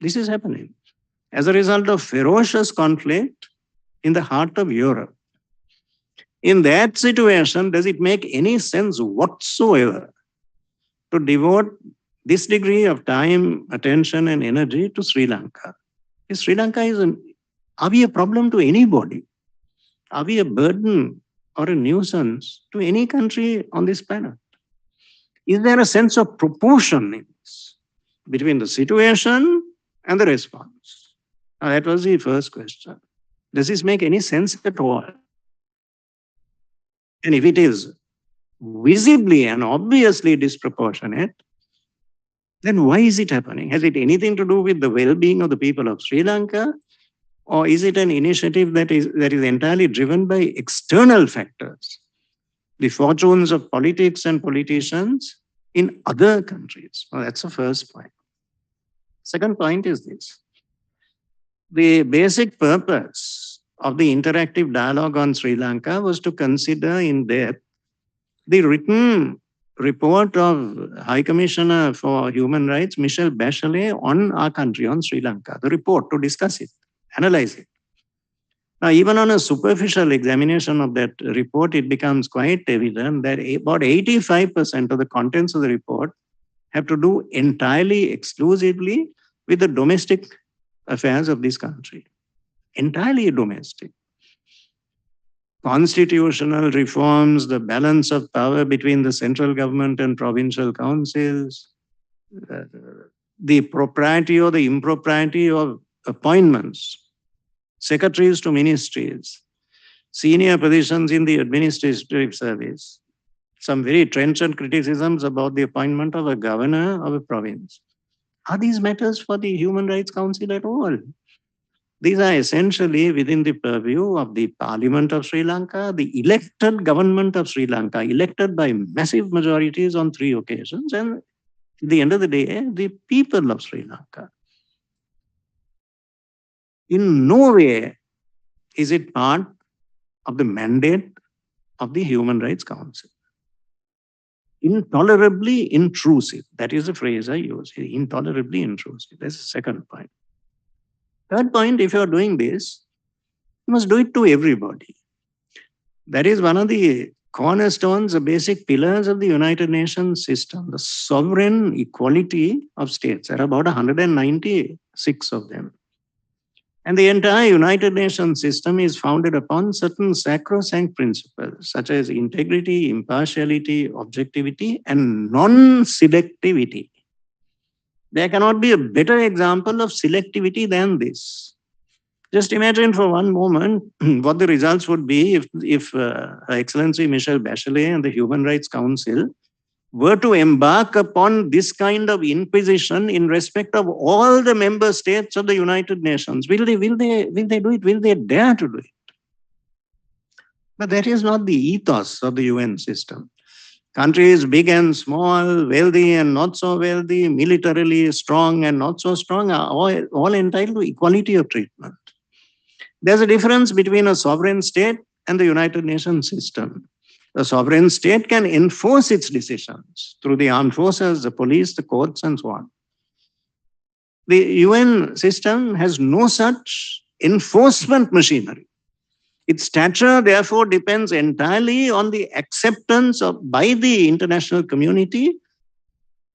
This is happening as a result of ferocious conflict in the heart of Europe. In that situation, does it make any sense whatsoever to devote this degree of time, attention, and energy to Sri Lanka? Sri Lanka are we a problem to anybody? Are we a burden or a nuisance to any country on this planet? Is there a sense of proportion in this between the situation and the response? Now, that was the first question. Does this make any sense at all? And if it is visibly and obviously disproportionate, then why is it happening? Has it anything to do with the well-being of the people of Sri Lanka? Or is it an initiative that is entirely driven by external factors, the fortunes of politics and politicians in other countries? Well, that's the first point. Second point is this. The basic purpose of the interactive dialogue on Sri Lanka was to consider in depth the written report of High Commissioner for Human Rights, Michelle Bachelet, on our country, on Sri Lanka. The report, to discuss it, analyze it. Now, even on a superficial examination of that report, it becomes quite evident that about 85% of the contents of the report have to do entirely, exclusively with the domestic affairs of this country. Entirely domestic. Constitutional reforms, the balance of power between the central government and provincial councils, the propriety or the impropriety of appointments, secretaries to ministries, senior positions in the administrative service, some very trenchant criticisms about the appointment of a governor of a province. Are these matters for the Human Rights Council at all? These are essentially within the purview of the Parliament of Sri Lanka, the elected government of Sri Lanka, elected by massive majorities on 3 occasions, and at the end of the day, the people of Sri Lanka. In no way is it part of the mandate of the Human Rights Council. Intolerably intrusive. That is the phrase I use. Intolerably intrusive. That's the second point. Third point, if you're doing this, you must do it to everybody. That is one of the cornerstones, the basic pillars of the United Nations system, the sovereign equality of states. There are about 196 of them. And the entire United Nations system is founded upon certain sacrosanct principles, such as integrity, impartiality, objectivity, and non-selectivity. There cannot be a better example of selectivity than this. Just imagine for one moment what the results would be if Her Excellency Michelle Bachelet and the Human Rights Council were to embark upon this kind of inquisition in respect of all the member states of the United Nations. Will they do it? Will they dare to do it? But that is not the ethos of the UN system. Countries big and small, wealthy and not so wealthy, militarily strong and not so strong are all entitled to equality of treatment. There's a difference between a sovereign state and the United Nations system. The sovereign state can enforce its decisions through the armed forces, the police, the courts, and so on. The UN system has no such enforcement machinery. Its stature, therefore, depends entirely on the acceptance by the international community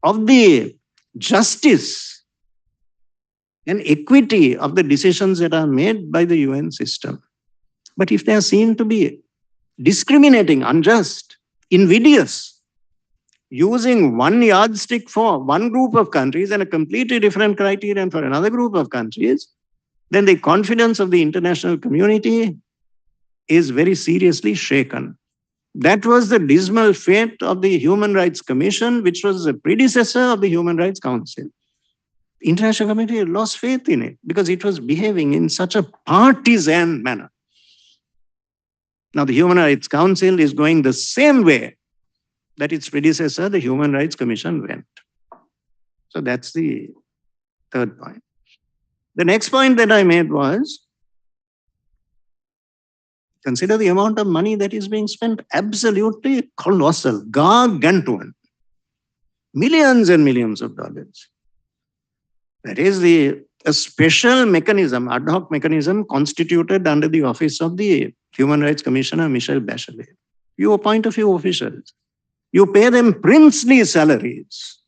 of the justice and equity of the decisions that are made by the UN system. But if they are seen to be discriminating, unjust, invidious, using one yardstick for one group of countries and a completely different criterion for another group of countries, then the confidence of the international community is very seriously shaken. That was the dismal fate of the Human Rights Commission, which was the predecessor of the Human Rights Council. The international community lost faith in it because it was behaving in such a partisan manner. Now, the Human Rights Council is going the same way that its predecessor, the Human Rights Commission, went. So that's the third point. The next point that I made was, consider the amount of money that is being spent, absolutely colossal, gargantuan. Millions and millions of dollars. That is a special mechanism, ad hoc mechanism constituted under the office of the Human Rights Commissioner, Michelle Bachelet. You appoint a few officials. You pay them princely salaries.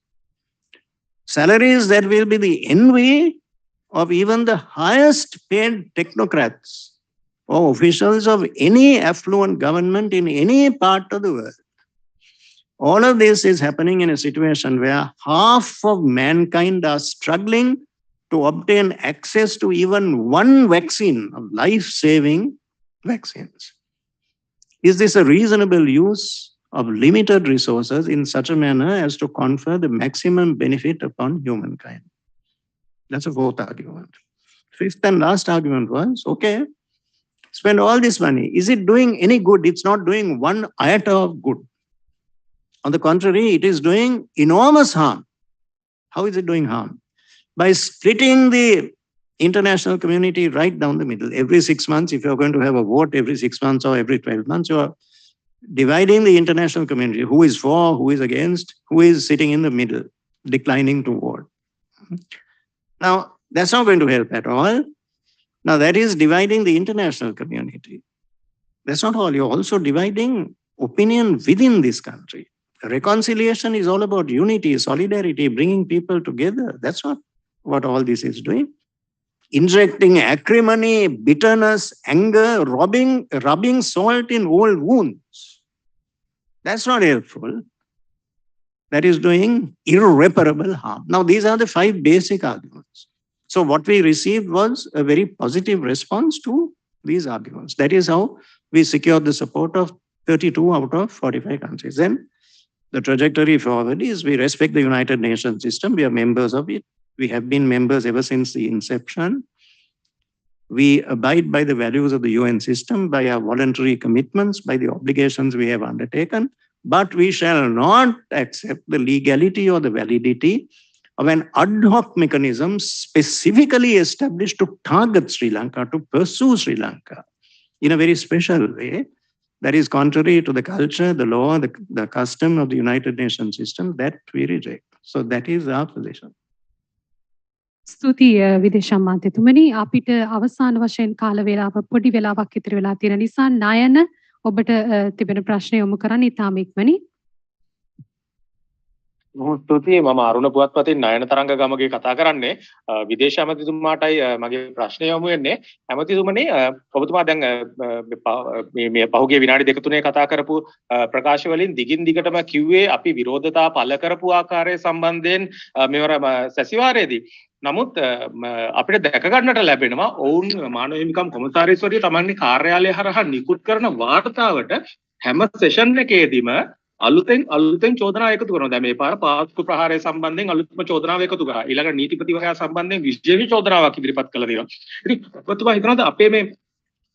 Salaries that will be the envy of even the highest paid technocrats or officials of any affluent government in any part of the world. All of this is happening in a situation where half of mankind are struggling to obtain access to even one vaccine, of life-saving vaccines. Is this a reasonable use of limited resources in such a manner as to confer the maximum benefit upon humankind? That's a fourth argument. Fifth and last argument was, okay, spend all this money. Is it doing any good? It's not doing one iota of good. On the contrary, it is doing enormous harm. How is it doing harm? By splitting the international community right down the middle. Every 6 months, if you're going to have a vote every 6 months or every 12 months, you're dividing the international community. Who is for, who is against, who is sitting in the middle, declining to vote. Now, that's not going to help at all. Now, that is dividing the international community. That's not all. You're also dividing opinion within this country. Reconciliation is all about unity, solidarity, bringing people together. That's not what all this is doing. Injecting acrimony, bitterness, anger, rubbing salt in old wounds. That's not helpful. That is doing irreparable harm. Now, these are the 5 basic arguments. So what we received was a very positive response to these arguments. That is how we secured the support of 32 out of 45 countries. Then the trajectory forward is we respect the United Nations system. We are members of it. We have been members ever since the inception. We abide by the values of the UN system, by our voluntary commitments, by the obligations we have undertaken, but we shall not accept the legality or the validity of an ad hoc mechanism specifically established to target Sri Lanka, to pursue Sri Lanka in a very special way that is contrary to the culture, the law, the custom of the United Nations system that we reject. So that is our position. ස්තුතියි විදේශ අමාත්‍යතුමනි අපිට අවසාන වශයෙන් කාල වේලාව පොඩි වෙලාවක් ඉතිරි වෙලා තියෙන නිසා නයන ඔබට තිබෙන ප්‍රශ්න යොමු කරන්න ඉතාම ඉක්මනින්. ස්තුතියි මම අරුණ පුවත්පතින් නයන තරංග ගමගේ කතා කරන්නේ විදේශ ඇමතිතුමාටයි මගේ ප්‍රශ්නය යොමු වෙන්නේ ඇමතිතුමනි ඔබතුමා දැන් මේ පහුගිය විනාඩි දෙක තුනේ කතා කරපු ප්‍රකාශ වලින් දිගින් දිගටම කිව්වේ අපි විරෝධතා පළ කරපු ආකාරය සම්බන්ධයෙන් මෙවර සැසිවාරයේදී නමුත් අපිට දැක ගන්නට ලැබෙනවා ඔවුන් මානව හිමිකම් කොමසාරිස්වරිය තමන්ගේ කාර්යාලය හරහා නිකුත් කරන වාර්තාවට හැම සෙෂන් එකේදීම අලුතෙන් චෝදනා එකතු කරනවා. දැන් මේ පාර පාස්කු ප්‍රහාරය සම්බන්ධයෙන් අලුත්ම චෝදනාව එකතු කරා. ඊළඟ නීතිපතිවරයා සම්බන්ධයෙන් විශේෂ චෝදනාවක් ඉදිරිපත් කළා දෙනවා. ඉතින් ඔබතුමා හිතනවාද අපේ මේ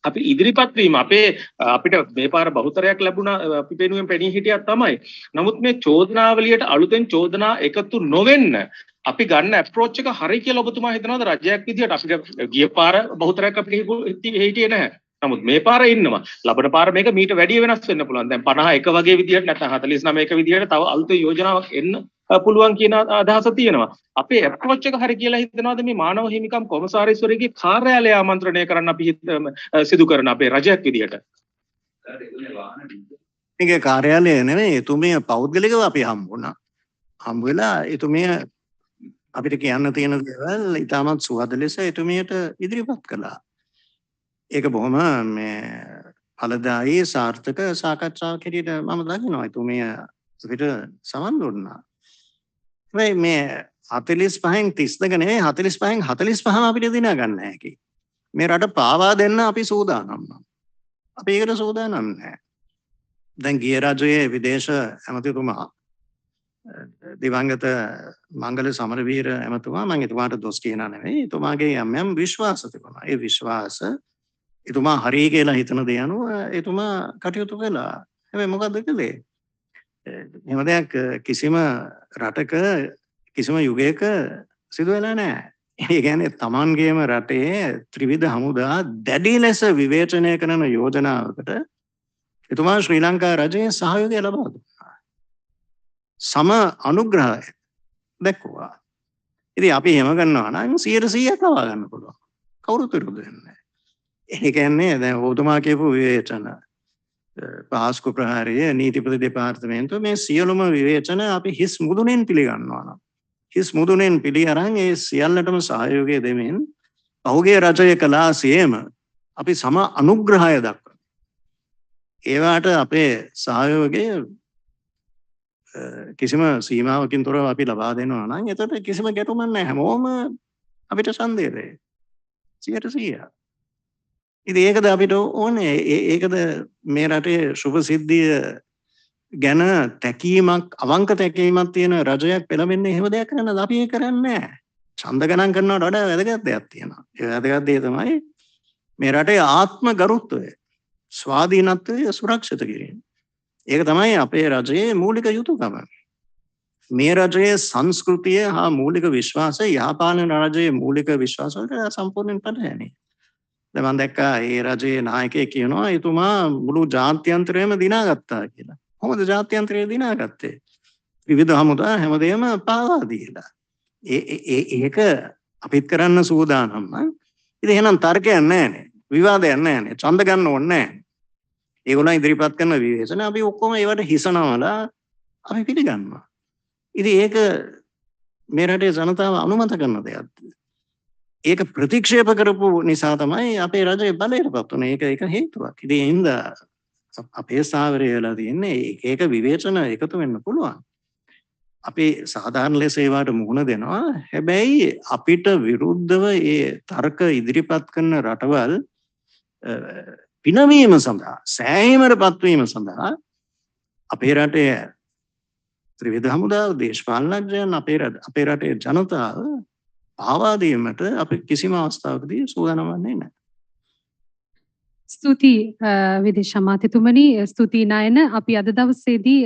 අපි ඉදිරිපත් වීම අපිට මේ පාර බහුතරයක් ලැබුණා අපි වෙනුවෙන් පෙනී හිටියක් තමයි. නමුත් මේ චෝදනාවලියට අලුතෙන් චෝදනා එකතු නොවෙන්න අපි ගන්න අප්‍රෝච් එක හරි කියලා ඔබතුමා හිතනවාද රජයක් විදියට අපිට ගිය පාර බහුතරයක් අපිට හිටියේ නැහැ. නමුත් මේ පාර ඉන්නවා. ලබන පාර මේක මීට වැඩිය වෙනස් වෙන්න පුළුවන්. දැන් 51 වගේ විදියට නැත්නම් 49 විදියට තව අලුත් යෝජනාවක් එන්න පුළුවන් කියන අදහස තියෙනවා. අපේ අප්‍රෝච් එක හරි කියලා හිතනවාද මේ මානව හිමිකම් කොමසාරිස්වරයාගේ කාර්යාලය ආමන්ත්‍රණය කරන්න අපි සිදු කරන අපේ රජයක් විදියට. මේකේ කාර්යාලය නෙමෙයි එතුමිය පෞද්ගලිකව අපි හම්බුණා. හම්බ වෙලා එතුමිය අපිට කියන්න තියෙන දේවල් ඉතාමත් සුවද ලෙස එතුමියට ඉදිරිපත් කළා. ඒක බොහොම මේ ඵලදායී සාර්ථක සාකච්ඡාවක් හැටියට මම දකිනවා. එතුමිය අපිට සමන් දුන්නා. මේ 45න් 32 නෙවෙයි 45න් 45ම අපිට දිනා ගන්න හැකි. මේ රට පාවා දෙන්න අපි සූදානම්. අපි ඒකට සූදානම් නැහැ. දැන් ගිය රජයේ විදේශ ඇමතිතුමා දිවංගත මංගල සමරවීර ඇමතුමා මම එතුමාට දොස් කියනා නෙවෙයි. එතුමාගේ යම් විශ්වාස තිබුණා. ඒ විශ්වාස එතුමා හරි කියලා හිතන දේ අනුව එතුමා කටයුතු කළා. හැබැයි මොකද්ද කළේ? එහෙම දෙයක් කිසිම රටක කිසිම යුගයක සිදු වෙලා නැහැ. ඒ කියන්නේ Tamanගේම රටේ ත්‍රිවිධ හමුදා දැඩි ලෙස විවේචනය කරන යෝජනාවකට එතුමා ශ්‍රී ලංකා රජයේ සහයෝගය ලබා දුන්නා. සම අනුග්‍රහය දැක්වුවා. ඉතින් අපි එහෙම කරනවා නම් 100% ලබා ගන්න පුළුවන්. කවුරුත් විරුද්ධ වෙන්නේ නැහැ. ඒ කියන්නේ දැන් ඔබතුමා කියපු විවේචන පාස්කු ප්‍රහාරය නීතිපති දෙපාර්තමේන්තුව මේ සියලුම විවේචන අපි හිස් මුදුනෙන් පිළිගන්නවා නම් හිස් මුදුනෙන් පිළි අරන් ඒ සියල්ලටම සහයෝගය දෙමින් පහුගිය රජය කළා සියම අපි සම අනුග්‍රහය දක්වනවා. ඒවට අපේ සහයෝගය කිසිම සීමාවකින් තොරව අපි ලබා දෙනවා නම් එතකොට කිසිම ගැටුමක් නැහැ. හැමෝම අපිට ඡන්දය දෙයි. 100%. ඉතින් ඒකද අපිට ඕනේ. ඒකද මේ රටේ සුභ සිද්ධිය ගැන තැකීමක් අවංක තැකීමක් තියෙන රජයක් පෙළඹෙන්නේ එහෙම දෙයක් කරන්නද? අපි ඒක කරන්නේ නැහැ. ඡන්ද ගණන් කරනවට වඩා වැදගත් දෙයක් තියෙනවා. ඒ වැදගත් දේ තමයි මේ රටේ ආත්ම ගරුත්වය, ස්වාධීනත්වය සුරක්ෂිත කිරීම. ඒක තමයි අපේ රජයේ මූලික යුතුකම. මේ රජයේ සංස්කෘතිය හා මූලික විශ්වාසය යහපාලන රජයේ මූලික විශ්වාසවලට සම්පූර්ණයෙන් පටහැනි. දැන් මම දැක්කා ඒ රජයේ නායකයෙක් කියනවා එතුමා මුළු ජාත්‍යන්තරයම දිනාගත්තා කියලා. කොහොමද ජාත්‍යන්තරය දිනාගත්තේ? විවිධ හමුදා හැමදේම පාවා දීලා. ඒක අපිත් කරන්න සූදානම්. ඉතින් එහෙනම් තර්කයක් නැහැනේ. විවාදයක් නැහැනේ. ඡන්ද ගන්න ඕනේ නැහැ. ඒගොල්ලන් ඉදිරිපත් කරන විවේචන අපි ඔක්කොම ඒවට හිසනවලා අපි පිළිගන්නවා. ඉතින් ඒක මේ රටේ ජනතාව අනුමත කරන දෙයක්. ඒක ප්‍රතික්ෂේප කරපු නිසා තමයි අපේ රජය බලයටපත් වුනේ. ඒක හේතුවක්. ඉතින් ඒ හින්දා අපේ ස්ථාවරය වෙලා තියෙන්නේ ඒක විවේචන එකතු වෙන්න පුළුවන්. අපි සාධාරණ ලෙස ඒවට මුහුණ දෙනවා. හැබැයි අපිට විරුද්ධව ඒ තර්ක ඉදිරිපත් කරන රටවල් පිනවීම සඳහා සෑහීමට පත්වීම සඳහා අපේ රටේ ත්‍රිවිධ හමුදාව දේශපාලනඥයන් අපේ රටේ ජනතාව පාවා දීමට අපි කිසිම අවස්ථාවකදී සූදානම් වෙන්නේ නැහැ. ස්තුතියි විදේශ අමාත්‍යතුමනි ස්තුතියි නයන අපි අද දවසේදී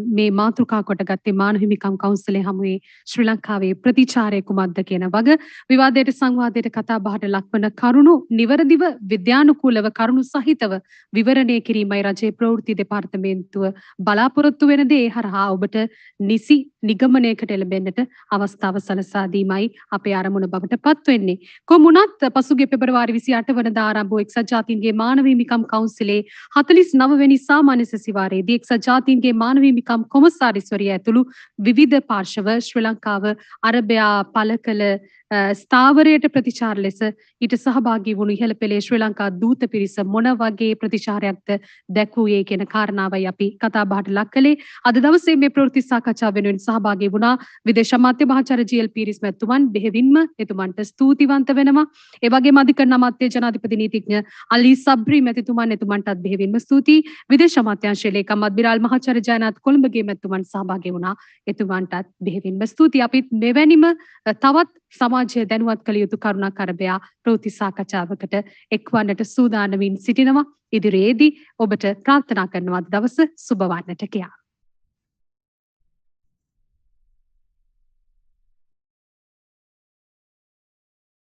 මේ මාතෘකා කොට ගත්තේ මානව හිමිකම් කවුන්සිලේ හමුවේ ශ්‍රී ලංකාවේ ප්‍රතිචාරය කුමක්ද කියන වග විවාදයට සංවාදයට කතා බහට ලක්වන කරුණු නිවැරදිව විද්‍යානුකූලව කරුණු සහිතව විවරණය කිරීමයි රජයේ ප්‍රවෘත්ති දෙපාර්තමේන්තුව බලාපොරොත්තු වෙන දේ හරහා ඔබට නිසි නිගමනයකට එළඹෙන්නට අවස්ථාව සලසා දීමයි අපේ අරමුණ බවට පත් වෙන්නේ. කොමුණත් පසුගිය පෙබරවාරි 28 වනදා ආරම්භ වූ එක්සත් ජාතීන්ගේ මානව හිමිකම් කවුන්සිලේ 49 වෙනි සාමාන්‍ය සැසිවාරයේදී එක්සත් ජාතීන්ගේ මානව හිමිකම් කොමසාරිස්වරිය ඇතුළු විවිධ පාර්ශව ශ්‍රී ලංකාව අරබයා පළ කළ ස්ථාවරයට ප්‍රතිචාර ලෙස ඊට සහභාගී වුණු ඉහළ පෙළේ ශ්‍රී ලංකා දූත පිරිස මොන වගේ ප්‍රතිචාරයක්ද දැක්වුවේ කියන කාරණාවයි අපි කතා බහට ලක් කළේ. අද දවසේ මේ ප්‍රවෘත්ති සාකච්ඡාව වෙනුවෙන් සහභාගී වුණා විදේශ අමාත්‍ය මහාචාර්ය ජී.එල්. පීරිස් මැතිතුමන්. බෙහෙවින්ම එතුමන්ට ස්තුතිවන්ත වෙනවා. ඒ වගේම අධිකරණ අමාත්‍ය ජනාධිපති නීතිඥ අලි සබ්රි මැතිතුමන් එතුමන්ටත් බෙහෙවින්ම ස්තුතියි. විදේශ අමාත්‍යාංශයේ ලේකම් අද්මිරාල් මහාචාර්ය ජයනාත් කොළඹගේ මැතිතුමන් සහභාගී වුණා. එතුමන්ටත් බෙහෙවින්ම ස්තුතියි. අපිත් මෙවැනිම තවත් සමාජය දැනුවත් කළ යුතු කරුණක් අරබයා ප්‍රවෘත්ති සාකච්ඡාවකට එක්වන්නට සූදානමින් සිටිනවා. ඉදිරියේදී ඔබට ප්‍රාර්ථනා කරනවා දවස සුබ වන්නට කියා.